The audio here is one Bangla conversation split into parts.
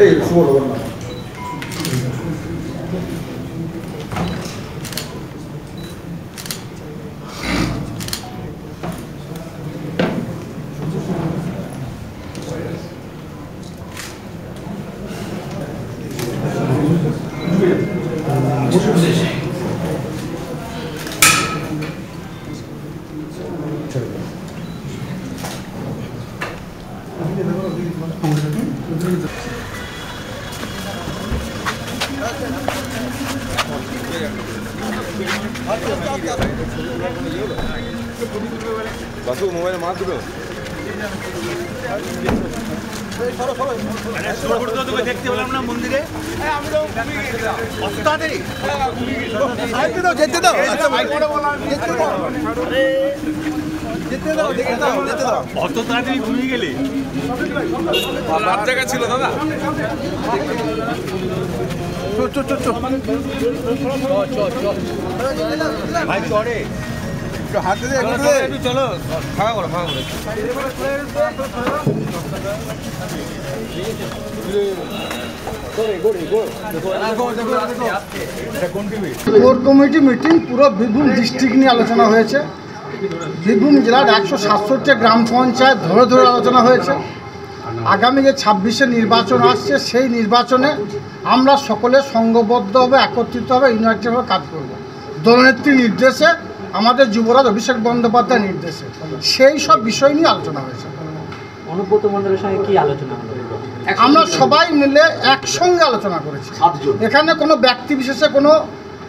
এই সুবর্ণ বাসু মোবাইলে মার দিল দেখতে পেলাম না মন্দিরে যেতে দাও অত তাড়াতাড়ি ঘুমিয়ে গেলে রাত জায়গা ছিল দাদা ভাই চড়ে হাতে একটু চলো ফাঁকা করো কোর কমিটি মিটিং পুরো বীরভূম ডিস্ট্রিক্ট নিয়ে আলোচনা হয়েছে। বীরভূম জেলার 167 গ্রাম পঞ্চায়েত ধরে ধরে আলোচনা হয়েছে। আগামী যে 26শে নির্বাচন আসছে সেই নির্বাচনে আমরা সকলে সংঘবদ্ধভাবে একত্রিতভাবে ইউনাইটেডভাবে কাজ করব। দলনেত্রীর নির্দেশে, আমাদের যুবরাজ অভিষেক বন্দ্যোপাধ্যায়ের নির্দেশে সেই সব বিষয় নিয়ে আলোচনা হয়েছে। অনুব্রত মণ্ডলের সঙ্গে কি আলোচনা হলো? আমরা সবাই মিলে একসঙ্গে আলোচনা করেছি। এখানে কোনো ব্যক্তি বিশেষে কোনো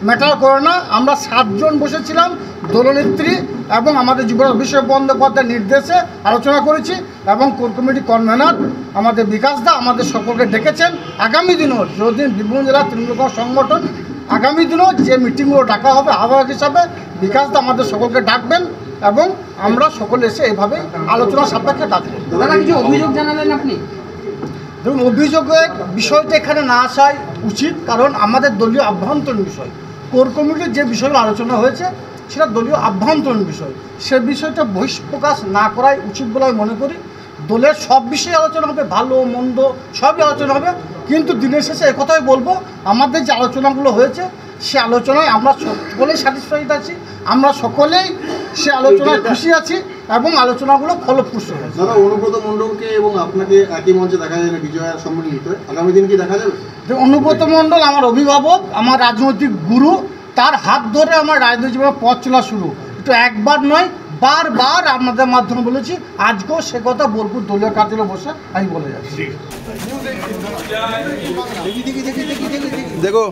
ম্যাটার করে না। আমরা 7 জন বসেছিলাম, দলনেত্রী এবং আমাদের যুবরাজ অভিষেক বন্দ্যোপাধ্যায়ের নির্দেশে আলোচনা করেছি এবং কোর কমিটি কনভেনার আমাদের বিকাশ দা আমাদের সকলকে ডেকেছেন। আগামী দিনও যদি বীরভূম জেলার তৃণমূল সংগঠন আগামী দিনও যে মিটিংগুলো ডাকা হবে আহ্বায়ক হিসাবে বিকাশ দা আমাদের সকলকে ডাকবেন এবং আমরা সকলে এসে এভাবে আলোচনা সাপেক্ষে কাজ করব। দাদা কিছু অভিযোগ জানালেন আপনি? দেখুন, অভিযোগের বিষয়টা এখানে না আসাই উচিত, কারণ আমাদের দলীয় আভ্যন্তরীণ বিষয়। কোর কমিটির যে বিষয়গুলো আলোচনা হয়েছে সেটা দলীয় আভ্যন্তরীণ বিষয়, সে বিষয়টা বহিঃপ্রকাশ না করাই উচিত বলে আমি মনে করি। দলের সব বিষয়ে আলোচনা হবে, ভালো মন্দ সবই আলোচনা হবে, কিন্তু দিনের শেষে একথাই বলবো, আমাদের যে আলোচনাগুলো হয়েছে সে আলোচনায় আমরা সকলেই স্যাটিসফাইড আছি, আমরা সকলেই সে আলোচনায় খুশি আছি এবং আলোচনাগুলো ফলপ্রসূ হয়েছে। দাদা, অনুব্রত মণ্ডলকে এবং আপনাকে একই মঞ্চে দেখা যায় না বিজয়ার সম্মিলিত, আগামী দিন কি দেখা যাবে? অনুব্রত মণ্ডল আমার অভিভাবক, আমার রাজনৈতিক গুরু, তার হাত ধরে আমার রাজনৈতিক জীবনের পথ চলা শুরু। একটু একবার নয়, বারবার আপনাদের মাধ্যমে বলেছি, আজকেও সে কথা বোলপুর দলীয় কার্যালয়ে বসে আমি বলে যাচ্ছি। দেখো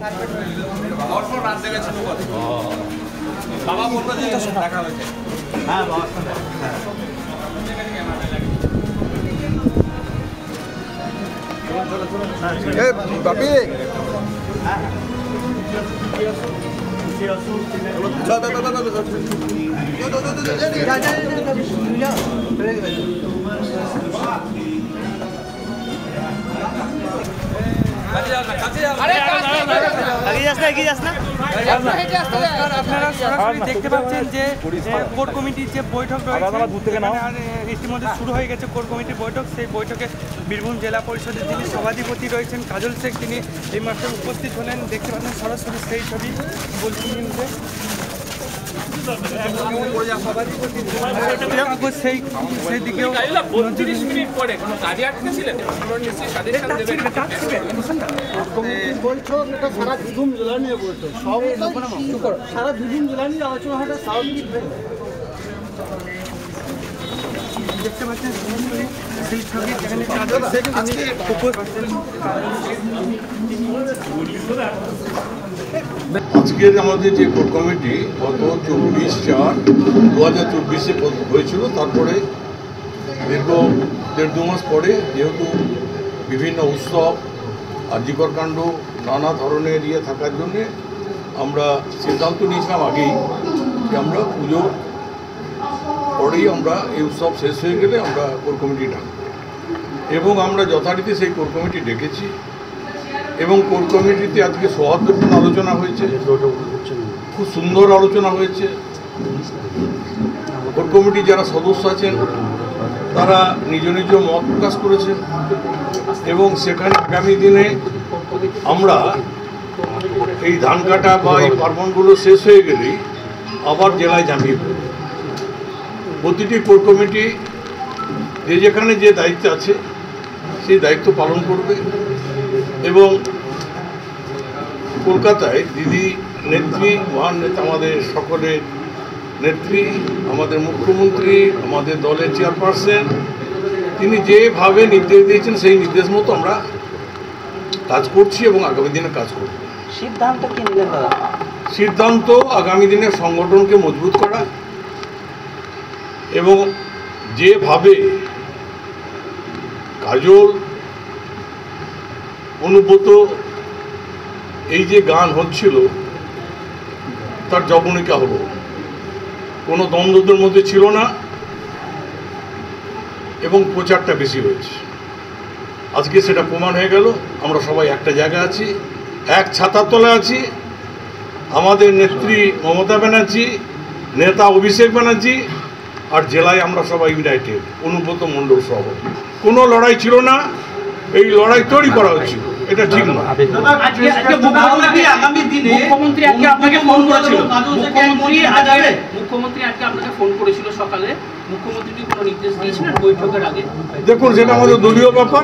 বাপি আপনারা সরাসরি দেখতে পাচ্ছেন যে কোর কমিটির যে বৈঠক ইতিমধ্যে শুরু হয়ে গেছে কোর কমিটির বৈঠক। সেই বৈঠকে বীরভূম জেলা পরিষদের যিনি সভাধিপতি রয়েছেন কাজল শেখ, তিনি এই মাসে উপস্থিত হলেন। দেখতে পাচ্ছেন সরাসরি সেই ছবি বলছিলেন যে সেই দিকেও বৈঠক এটা সারা বীরভূম জেলা নিয়ে বৈঠক, সারা বীরভূম জেলা নিয়ে আলোচনা হয় স্বাভাবিক। দেখতে পাচ্ছেন সেই ছবি যেখানে কাজল শেখ আজকের আমাদের যে কোর কমিটি গত 24/4/2024 হয়েছিল, তারপরে দীর্ঘ 1.5 মাস পরে যেহেতু বিভিন্ন উৎসব আর্যিকর কাণ্ড নানা ধরনের থাকার জন্যে আমরা সিদ্ধান্ত নিয়েছিলাম আগেই যে আমরা পুজোর পরেই আমরা এই উৎসব শেষ হয়ে গেলে আমরা কোর কমিটি ডাকব এবং আমরা যথারীতি সেই কোর কমিটি ডেকেছি এবং কোর কমিটিতে আজকে সৌহার্দ্যপূর্ণ আলোচনা হয়েছে, খুব সুন্দর আলোচনা হয়েছে। কোর কমিটির যারা সদস্য আছেন তারা নিজ নিজ মত প্রকাশ করেছেন এবং সেখানে আগামী দিনে আমরা এই ধান কাটা বা এই পার্বণগুলো শেষ হয়ে গেলেই আবার জেলায় জামিয়ে পড়ব। প্রতিটি কোর কমিটি যে যেখানে যে দায়িত্ব আছে সেই দায়িত্ব পালন করবে এবং কলকাতায় দিদি নেত্রী, মহান নেতা, আমাদের সকলের নেত্রী, আমাদের মুখ্যমন্ত্রী, আমাদের দলের চেয়ারপারসন, তিনি যেভাবে নির্দেশ দিয়েছেন সেই নির্দেশ মতো আমরা কাজ করছি এবং আগামী দিনে কাজ করব। সিদ্ধান্ত কি নিলেন দাদা? সিদ্ধান্ত আগামী দিনে সংগঠনকে মজবুত করা এবং যেভাবে কাজল, অনুব্রত এই যে গান হচ্ছিল তার জবনিকা হলো, কোনো দ্বন্দ্বদের মধ্যে ছিল না এবং প্রচারটা বেশি হয়েছে। আজকে সেটা প্রমাণ হয়ে গেল। আমরা সবাই একটা জায়গায় আছি, এক ছাতার তলায় আছি। আমাদের নেত্রী মমতা ব্যানার্জি, নেতা অভিষেক ব্যানার্জি, আর জেলায় আমরা সবাই ইউনাইটেড, অনুব্রত মণ্ডল সহ। কোনো লড়াই ছিল না, এই লড়াই তৈরি করা হচ্ছিল, এটা ঠিক না। মুখ্যমন্ত্রী আজকে আপনাকে ফোন করেছিল সকালে। মুখ্যমন্ত্রী কি কোনো নির্দেশ দিয়েছিলেন বৈঠকের আগে? দেখুন, সেটা আমাদের দলীয় ব্যাপার।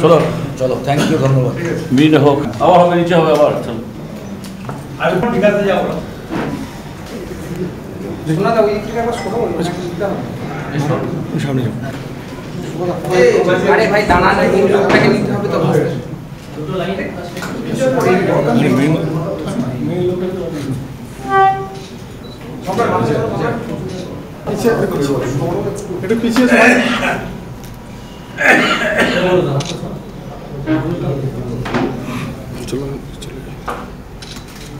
চলো চলো, থ্যাংক ইউ, ধন্যবাদ। মিট হোক, আবার হবে, নিচে হবে আবার। চলো বিকাশে যাবো। আরে ভাই দানা নাই, লোকটাকে নিতে হবে তো। একটু পিছিয়ে সবাই। চলো।